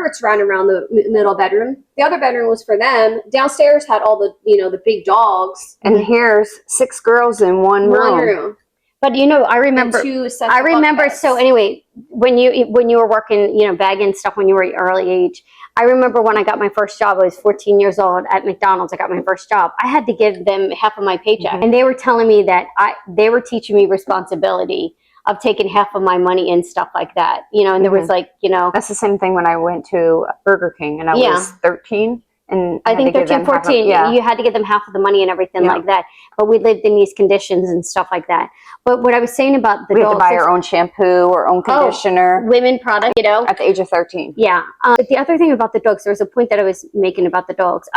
ferrets running around the middle bedroom. The other bedroom was for them. Downstairs had all the, the big dogs. And here's 6 girls in one room. But I remember. So anyway, when you were working, bagging stuff when you were at early age, I remember when I got my first job. I was 14 years old at McDonald's. I got my first job. I had to give them half of my paycheck, and they were telling me that they were teaching me responsibility of taking half of my money and stuff like that. And there was that's the same thing when I went to Burger King and I was 13. And I think 13, 14, you had to give them half of the money and everything like that. But we lived in these conditions and stuff like that. But what I was saying about the dogs, we had to buy our own shampoo, our own conditioner. Women product, At the age of 13. Yeah. But the other thing about the dogs, there was a point that I was making about the dogs.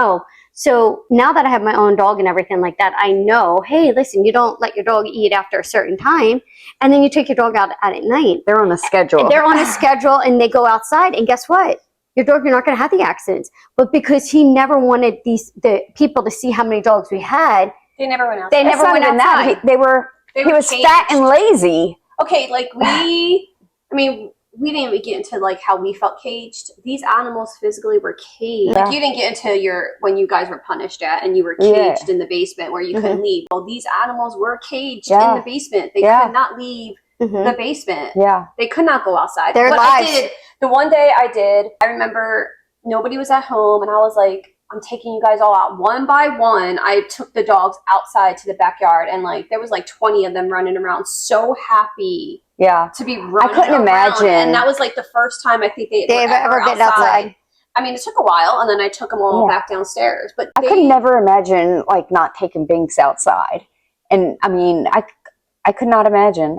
So now that I have my own dog and everything like that, I know, hey, listen, you don't let your dog eat after a certain time. And then you take your dog out at night. They're on a schedule. They're on a schedule and they go outside. And guess what? Your dog, you're not going to have the accidents. But because he never wanted the people to see how many dogs we had, they never went outside. They never went outside. He was fat and lazy. Okay, we didn't even get into how we felt caged. These animals physically were caged. Yeah. You didn't get into when you guys were punished and you were caged in the basement where you couldn't leave. Well, these animals were caged in the basement. They could not leave the basement. Yeah. They could not go outside. Their lives. The one day I remember nobody was at home and I was like, I'm taking you guys all out one by one. I took the dogs outside to the backyard and there was 20 of them running around, so happy to be running around. I couldn't imagine. And that was the first time I think they've ever been outside. I mean, it took a while and then I took them all back downstairs. But I could never imagine not taking Binks outside. And I mean, I could not imagine.